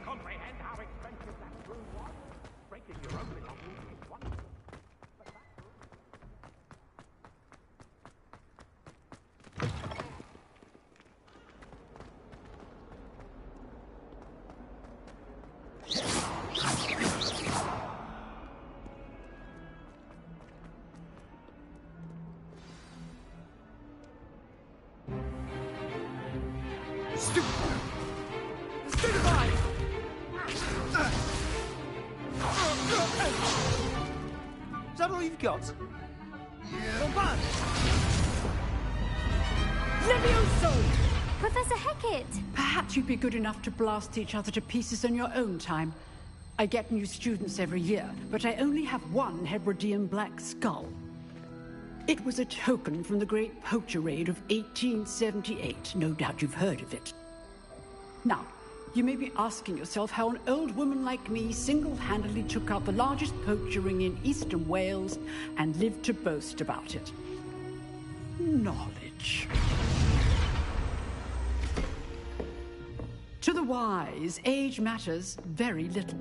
comprehend how expensive that broom was? Breaking your own belongings is one thing, but that Is that all you've got? Yeah. Not bad. Levioso! Professor Hecat! Perhaps you'd be good enough to blast each other to pieces in your own time. I get new students every year, but I only have one Hebridean black skull. It was a token from the Great Poacher Raid of 1878. No doubt you've heard of it. Now, you may be asking yourself how an old woman like me single-handedly took out the largest poacher ring in eastern Wales and lived to boast about it. Knowledge. To the wise, age matters very little.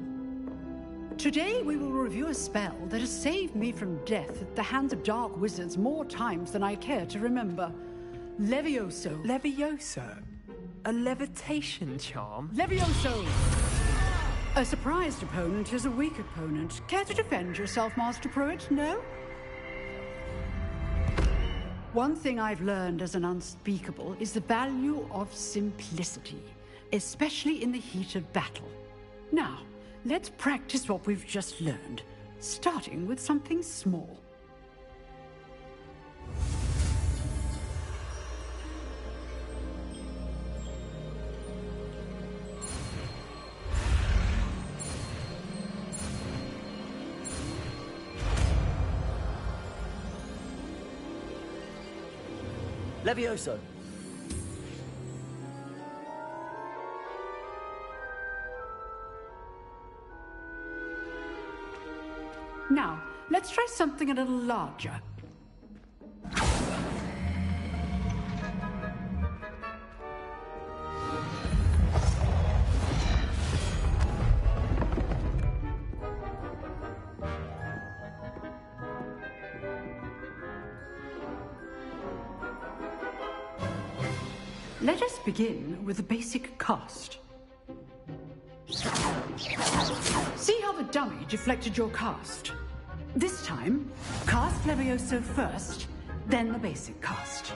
Today we will review a spell that has saved me from death at the hands of dark wizards more times than I care to remember. Levioso. Levioso? A levitation charm? Levioso! A surprised opponent is a weak opponent. Care to defend yourself, Master Pruitt? No? One thing I've learned as an unspeakable is the value of simplicity, especially in the heat of battle. Now, let's practice what we've just learned, starting with something small. Levioso. Now, let's try something a little larger. Let us begin with the basic cast. See how the dummy deflected your cast? This time, cast Levioso first, then the basic cast.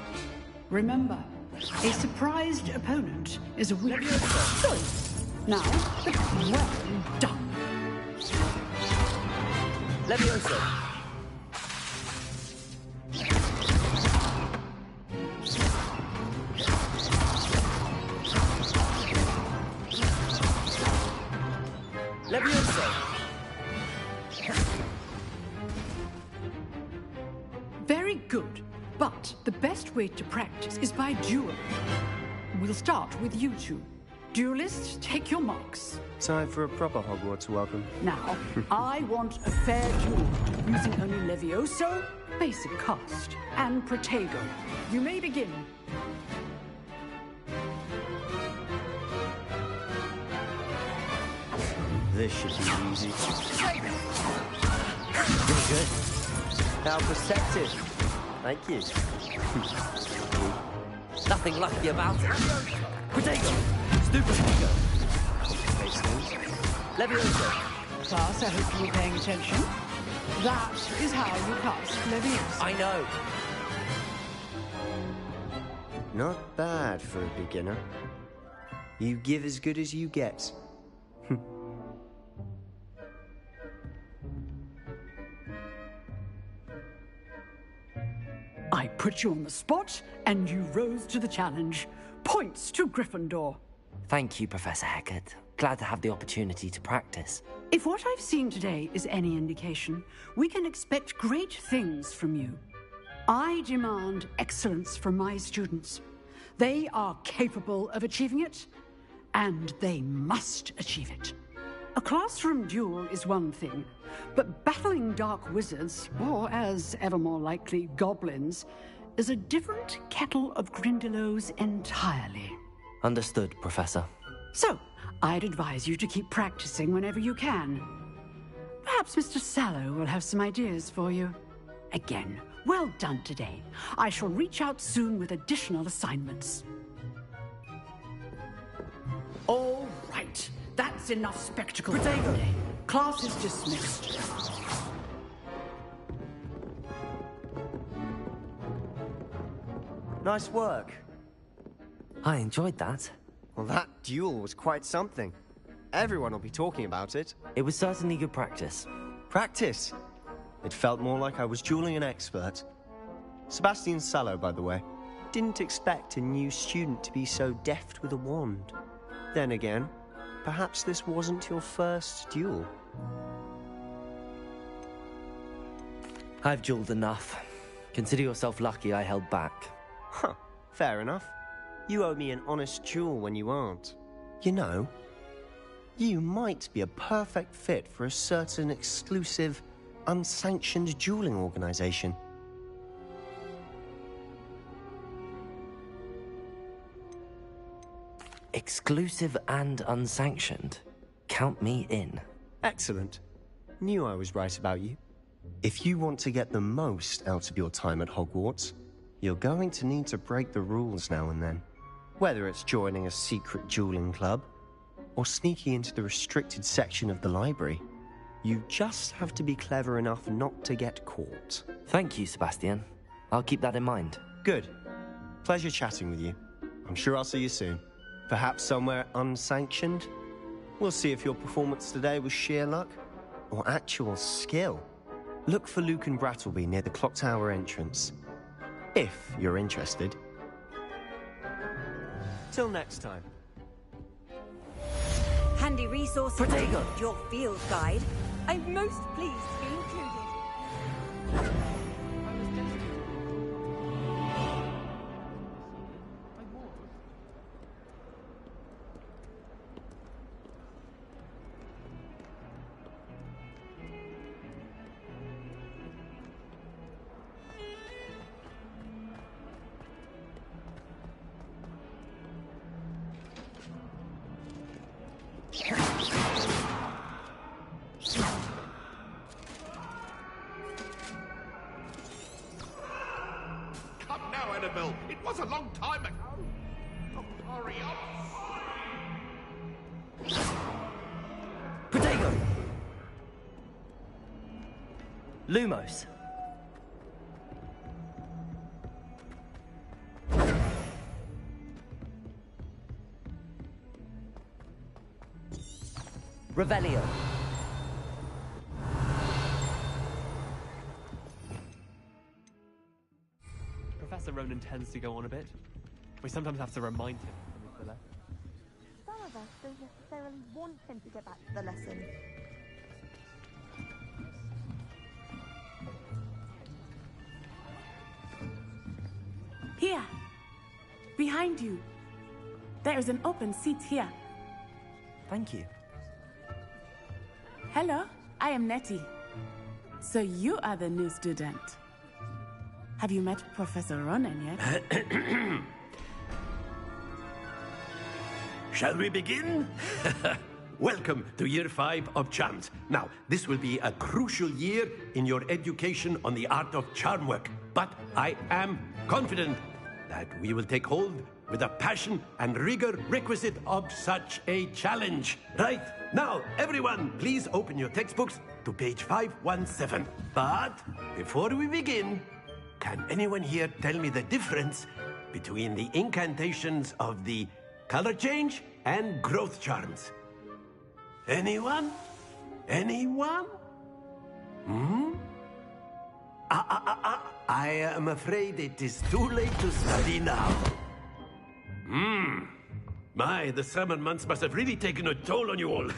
Remember, a surprised opponent is a weak choice. Now, well done. Levioso. Levioso. Very good, but the best way to practice is by dueling. We'll start with you two. Duelists, take your marks. Time for a proper Hogwarts welcome. Now, I want a fair duel using only Levioso, basic cast, and Protego. You may begin. This should be easy. Pretty good. How perceptive. Thank you. Nothing lucky about it. Protego. Stupid Protego. Levioso. Class, I hope you were paying attention. That is how you cast Levioso. I know. Not bad for a beginner. You give as good as you get. I put you on the spot, and you rose to the challenge. Points to Gryffindor. Thank you, Professor Hecat. Glad to have the opportunity to practice. If what I've seen today is any indication, we can expect great things from you. I demand excellence from my students. They are capable of achieving it, and they must achieve it. A classroom duel is one thing, but battling dark wizards, or as ever more likely, goblins, is a different kettle of Grindylows entirely. Understood, Professor. So, I'd advise you to keep practicing whenever you can. Perhaps Mr. Sallow will have some ideas for you. Again, well done today. I shall reach out soon with additional assignments. All right. That's enough spectacle for today. Class is dismissed. Nice work. I enjoyed that. Well, that duel was quite something. Everyone will be talking about it. It was certainly good practice. Practice? It felt more like I was dueling an expert. Sebastian Sallow, by the way. Didn't expect a new student to be so deft with a wand. Then again, perhaps this wasn't your first duel. I've dueled enough. Consider yourself lucky I held back. Huh, fair enough. You owe me an honest duel when you aren't. You know, you might be a perfect fit for a certain exclusive, unsanctioned dueling organization. Exclusive and unsanctioned. Count me in. Excellent. Knew I was right about you. If you want to get the most out of your time at Hogwarts, you're going to need to break the rules now and then. Whether it's joining a secret dueling club, or sneaking into the restricted section of the library, you just have to be clever enough not to get caught. Thank you, Sebastian. I'll keep that in mind. Good. Pleasure chatting with you. I'm sure I'll see you soon. Perhaps somewhere unsanctioned? We'll see if your performance today was sheer luck or actual skill. Look for Luke and Brattleby near the Clock Tower entrance, if you're interested. Till next time. Handy resource indeed, Protego. your field guide. I'm most pleased to be included. Come now, Annabelle. It was a long time ago. Oh, hurry up. Protego! Lumos. Revelio. Professor Ronan tends to go on a bit. We sometimes have to remind him when he's left. Some of us don't necessarily want him to get back to the lesson. Here, behind you. There is an open seat here. Thank you. Hello, I am Nettie. So you are the new student. Have you met Professor Ronan yet? Shall we begin? Welcome to Year 5 of Charms. Now, this will be a crucial year in your education on the art of charm work. But I am confident that we will take hold with the passion and rigor requisite of such a challenge. Right, now, everyone, please open your textbooks to page 517. But before we begin, can anyone here tell me the difference between the incantations of the color change and growth charms? Anyone? Anyone? I am afraid it is too late to study now. My, the summer months must have really taken a toll on you all.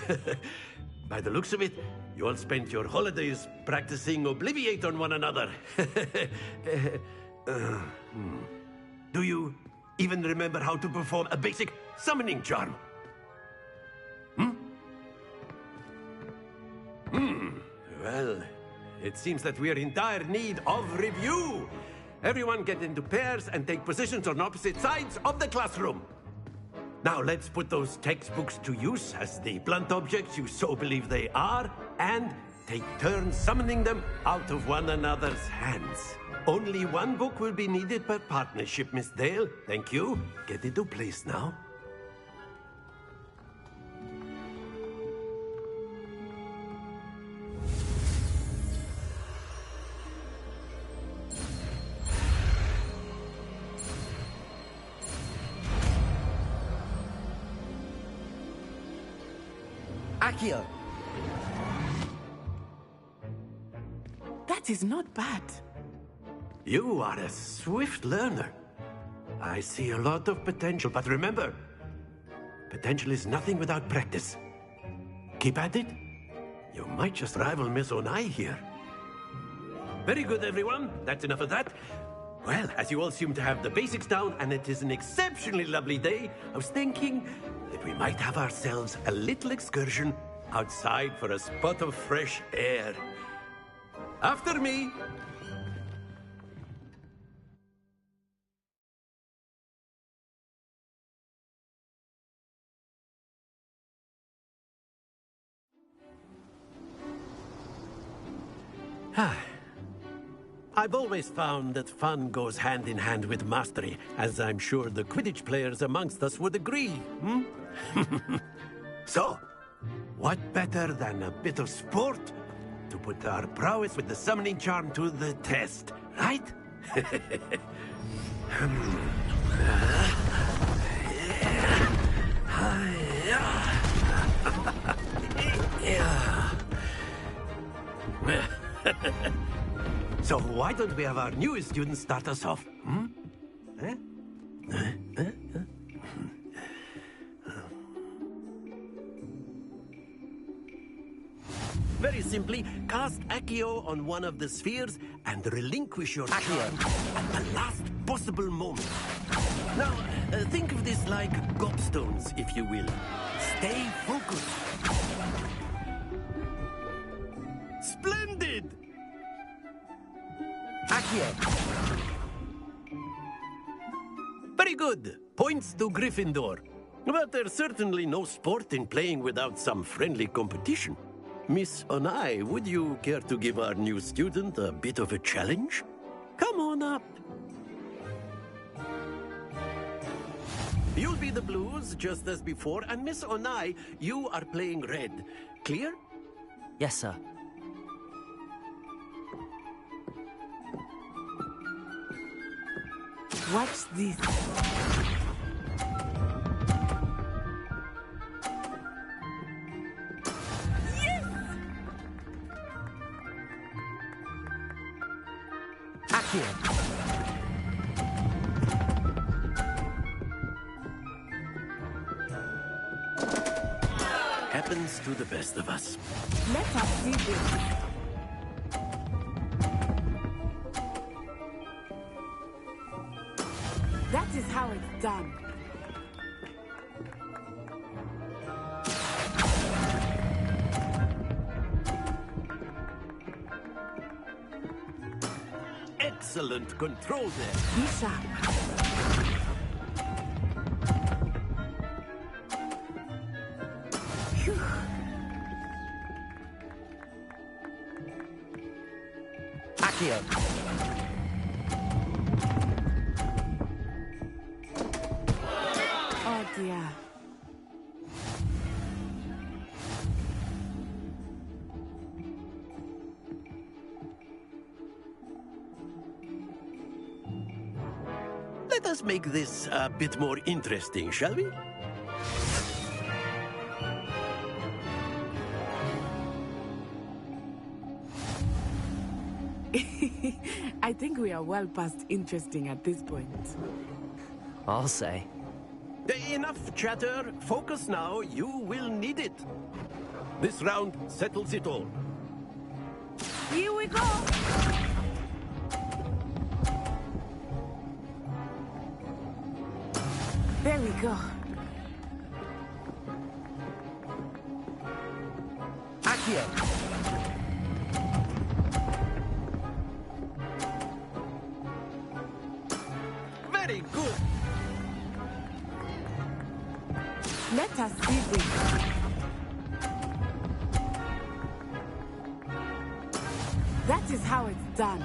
By the looks of it, you all spent your holidays practicing Obliviate on one another. Do you even remember how to perform a basic summoning charm? Well, it seems that we are in dire need of review. Everyone get into pairs and take positions on opposite sides of the classroom. Now let's put those textbooks to use as the blunt objects you so believe they are, and take turns summoning them out of one another's hands. Only one book will be needed per partnership, Miss Dale. Thank you. Get into place now. Accio! That is not bad. You are a swift learner. I see a lot of potential, but remember, potential is nothing without practice. Keep at it. You might just rival Miss Onai here. Very good, everyone. That's enough of that. Well, as you all seem to have the basics down, and it is an exceptionally lovely day, I was thinking that we might have ourselves a little excursion outside for a spot of fresh air. After me. I've always found that fun goes hand in hand with mastery, as I'm sure the Quidditch players amongst us would agree, hmm? So, what better than a bit of sport to put our prowess with the summoning charm to the test, right? So why don't we have our newest student start us off? Hmm? Very simply, cast Accio on one of the spheres and relinquish your charm at the last possible moment. Now, think of this like gobstones, if you will. Stay focused. Splendid! Accio! Very good. Points to Gryffindor. But there's certainly no sport in playing without some friendly competition. Miss Onai, would you care to give our new student a bit of a challenge? Come on up. You'll be the blues, just as before, and Miss Onai, you are playing red. Clear? Yes, sir. Watch this. Accio! Happens to the best of us. Let us see this. That is how it's done. Excellent control there. Be sharp. Phew. Accio! Oh dear. Let us make this a bit more interesting, shall we? I think we are well past interesting at this point. I'll say. Enough chatter. Focus now. You will need it. This round settles it all. Here we go! There we go. Accio! Very good. Let us see this. That is how it's done.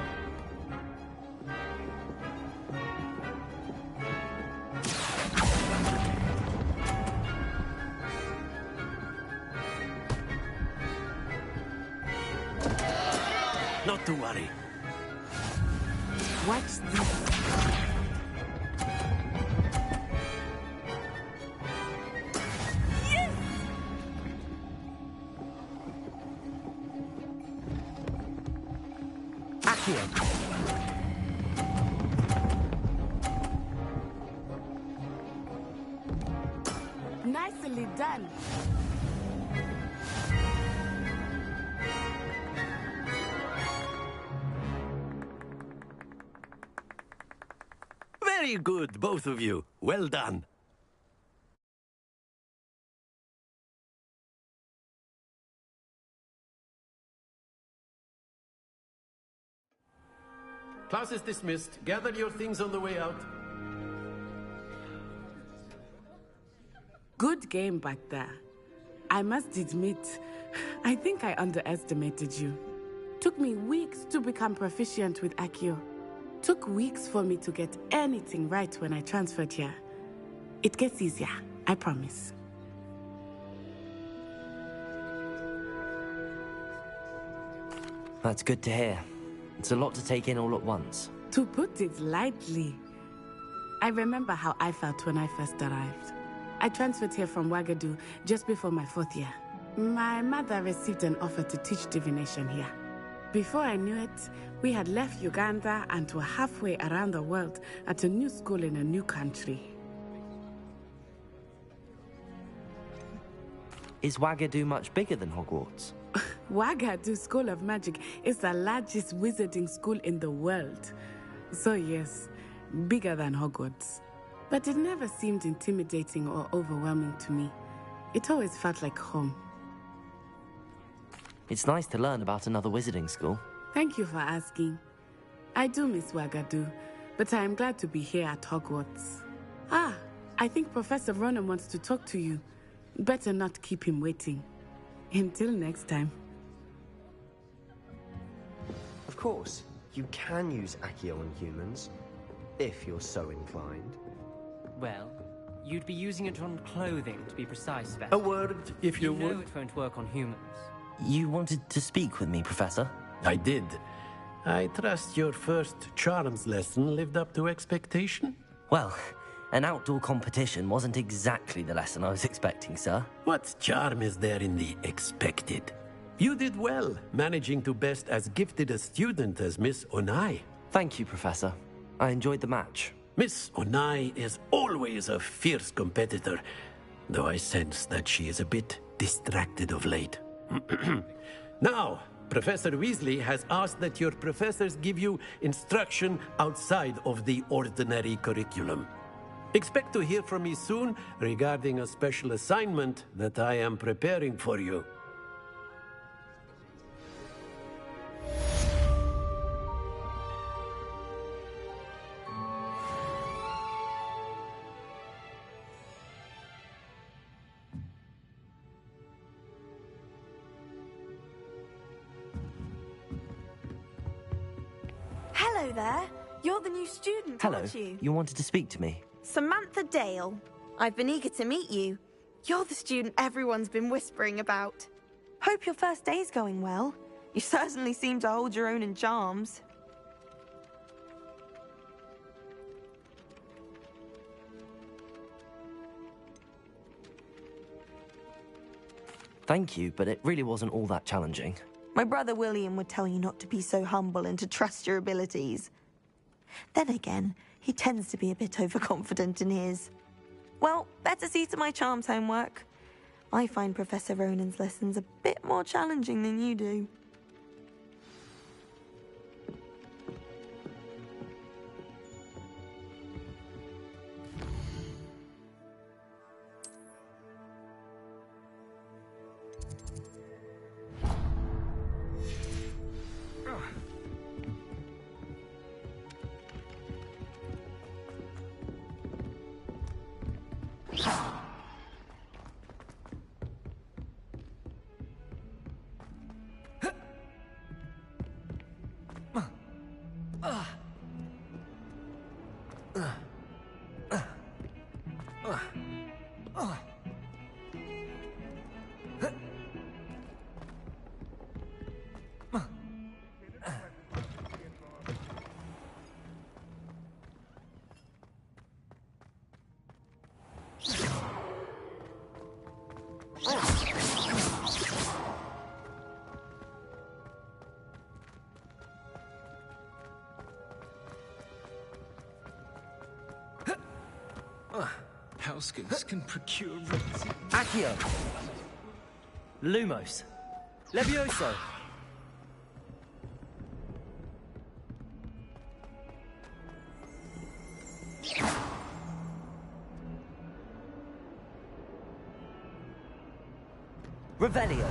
Not to worry. Watch this. Yes! Accio. Nicely done. Very good, both of you. Well done. Class is dismissed. Gather your things on the way out. Good game back there. I must admit, I think I underestimated you. Took me weeks to become proficient with Accio. Took weeks for me to get anything right when I transferred here. It gets easier, I promise. That's good to hear. It's a lot to take in all at once. To put it lightly, I remember how I felt when I first arrived. I transferred here from Ouagadougou just before my 4th year. My mother received an offer to teach divination here. Before I knew it, we had left Uganda and were halfway around the world at a new school in a new country. Is Ouagadougou much bigger than Hogwarts? Ouagadougou School of Magic is the largest wizarding school in the world. So yes, bigger than Hogwarts. But it never seemed intimidating or overwhelming to me. It always felt like home. It's nice to learn about another wizarding school. Thank you for asking. I do miss Ouagadougou, but I am glad to be here at Hogwarts. Ah, I think Professor Ronan wants to talk to you. Better not keep him waiting. Until next time. Of course, you can use Accio on humans, if you're so inclined. Well, you'd be using it on clothing, to be precise, Beth. A word, if you know would. it won't work on humans. You wanted to speak with me, Professor? I did. I trust your first charms lesson lived up to expectation? Well, an outdoor competition wasn't exactly the lesson I was expecting, sir. What charm is there in the expected? You did well, managing to best as gifted a student as Miss Onai. Thank you, Professor. I enjoyed the match. Miss Onai is always a fierce competitor, though I sense that she is a bit distracted of late. Now, Professor Weasley has asked that your professors give you instruction outside of the ordinary curriculum. Expect to hear from me soon regarding a special assignment that I am preparing for you. Hello there. You're the new student, Hello. aren't you? You wanted to speak to me? Samantha Dale. I've been eager to meet you. You're the student everyone's been whispering about. Hope your first day's going well. You certainly seem to hold your own in charms. Thank you, but it really wasn't all that challenging. My brother William would tell you not to be so humble and to trust your abilities. Then again, he tends to be a bit overconfident in his. Well, better see to my charms homework. I find Professor Ronan's lessons a bit more challenging than you do. Hellskins can procure... Accio! Lumos! Levioso! Revelio!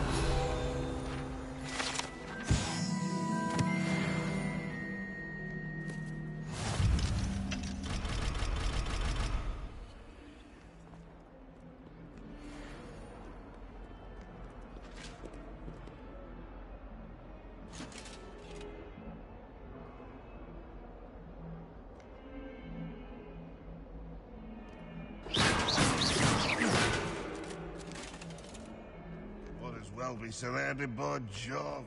Well be surrounded by Jarvies.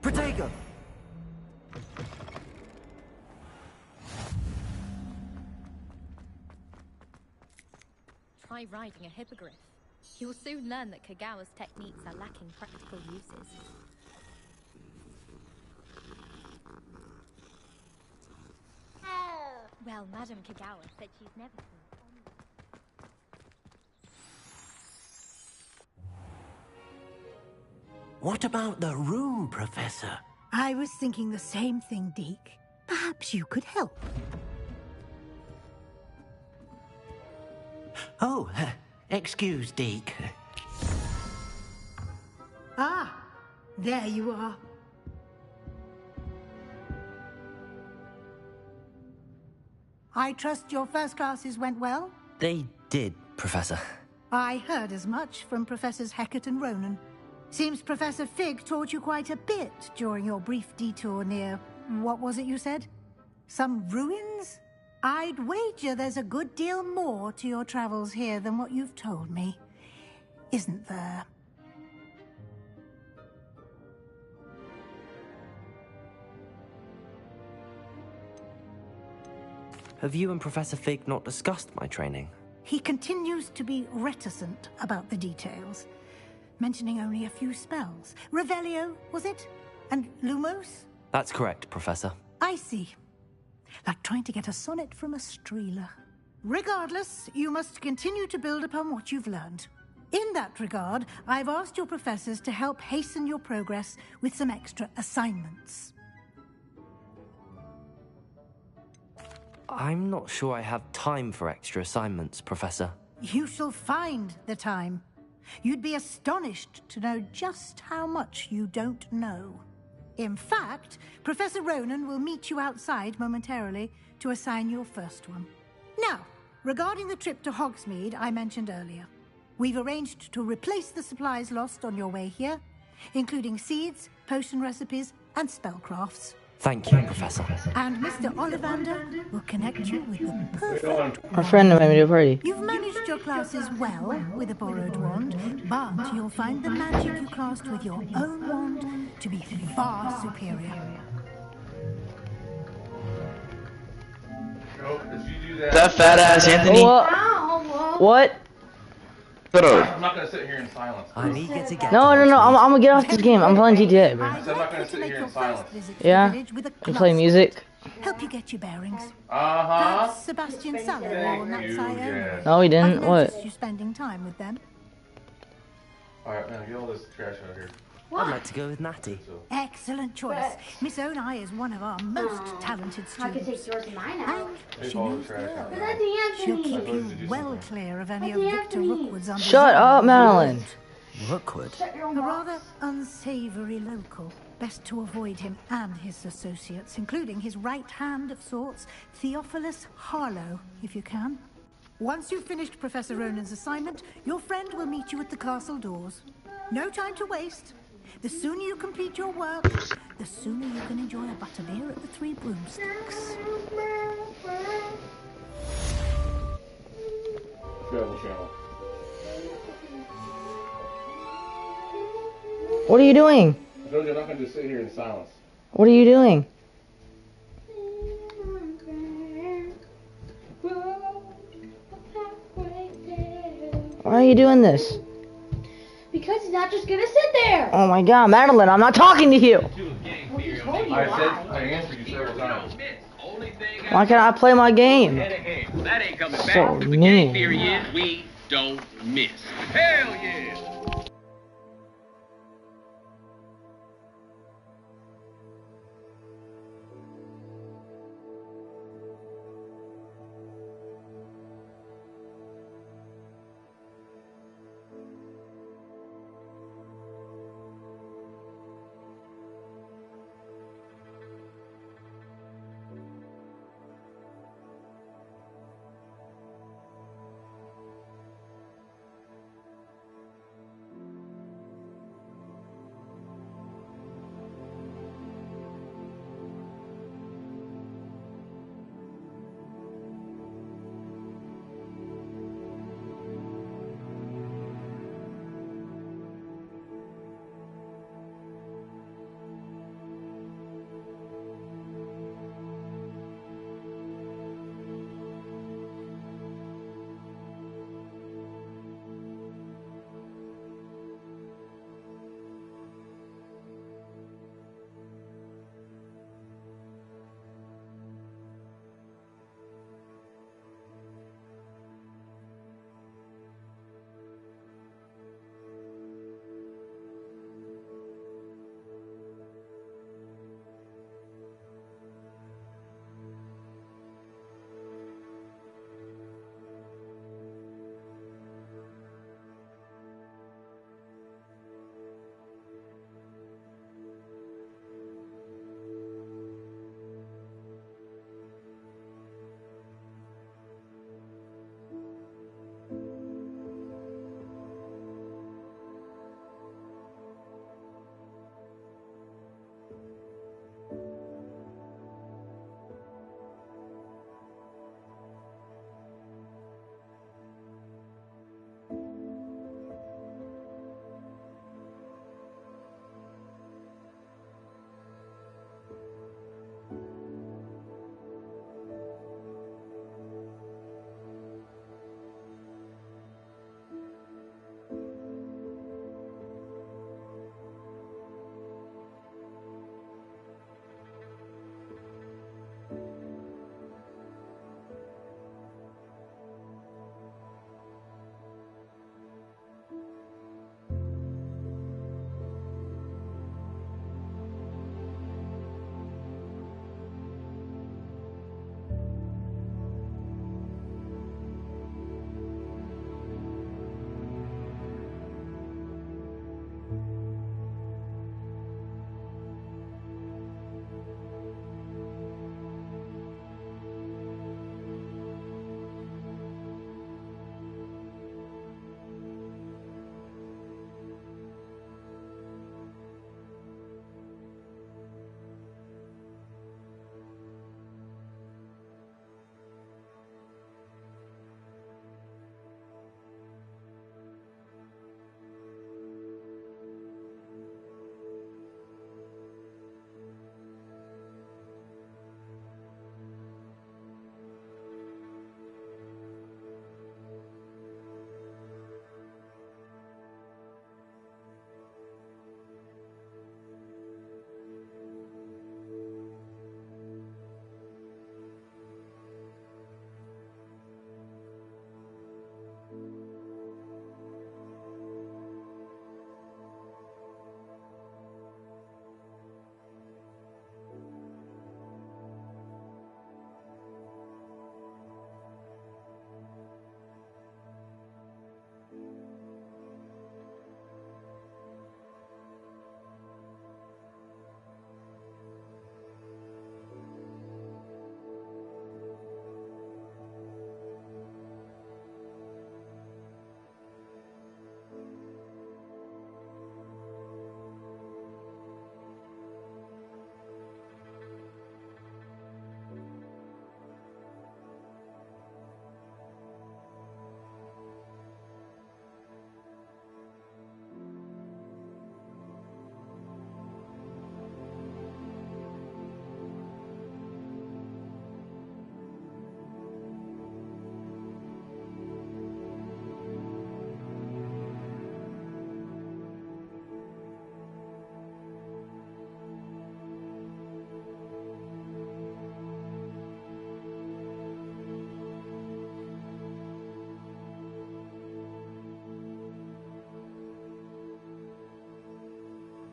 Protego! Try riding a hippogriff. You'll soon learn that Kagawa's techniques are lacking practical uses. Well, Madame Kagawa said she's never seen... What about the room, Professor? I was thinking the same thing, Deke. Perhaps you could help. Oh, excuse, Deke. Ah, there you are. I trust your first classes went well? They did, Professor. I heard as much from Professors Hecat and Ronan. Seems Professor Fig taught you quite a bit during your brief detour near... what was it you said? Some ruins? I'd wager there's a good deal more to your travels here than what you've told me. Isn't there? Have you and Professor Fig not discussed my training? He continues to be reticent about the details, mentioning only a few spells. Revelio, was it? And Lumos? That's correct, Professor. I see. Like trying to get a sonnet from a streeler. Regardless, you must continue to build upon what you've learned. In that regard, I've asked your professors to help hasten your progress with some extra assignments. I'm not sure I have time for extra assignments, Professor. You shall find the time. You'd be astonished to know just how much you don't know. In fact, Professor Ronan will meet you outside momentarily to assign your first one. Now, regarding the trip to Hogsmeade I mentioned earlier, we've arranged to replace the supplies lost on your way here, including seeds, potion recipes, and spellcrafts. Thank you, Professor. And Mr. Ollivander will connect you with the perfect... Our friend invited me to a party. You've managed your classes well with a borrowed wand, but you'll find the magic you cast with your own wand to be far superior. That fat ass Anthony. What? I'm not gonna sit here in silence. I'm eager to get No, I'm gonna get off this game. I'm playing GTA, bro. I'm not gonna sit here in silence. Yeah? You play music? Help you get your bearings. Uh-huh. That's Sebastian Sallow or Nuts I No, he didn't. What? You spending time with them. Alright, man, get all this trash out of here. I'd like to go with Natty. Excellent choice. Miss Onai is one of our most talented students. I could take yours and mine out. And she knows she'll keep you well clear of any of Victor Rookwood's undeserved... Shut up, Madeline. Rookwood? A rather unsavory local. Best to avoid him and his associates, including his right hand of sorts, Theophilus Harlow, if you can. Once you've finished Professor Ronan's assignment, your friend will meet you at the castle doors. No time to waste. The sooner you complete your work, the sooner you can enjoy a butterbeer at the Three Broomsticks. Travel channel. What are you doing? I told you I'm not going to just sit here in silence. What are you doing? Why are you doing this? Because he's not just gonna sit there. Oh my god, Madeline, I'm not talking to you! I answered you several times. Why can't I play my game? That ain't coming back. So The game mean. theory is we don't miss. Hell yeah!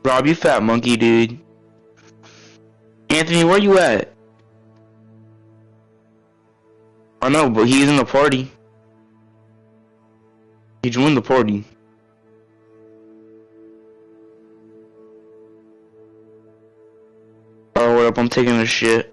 Rob, you fat monkey, dude. Anthony, where you at? I know, but he's in the party. He joined the party. Oh, what up? I'm taking a shit.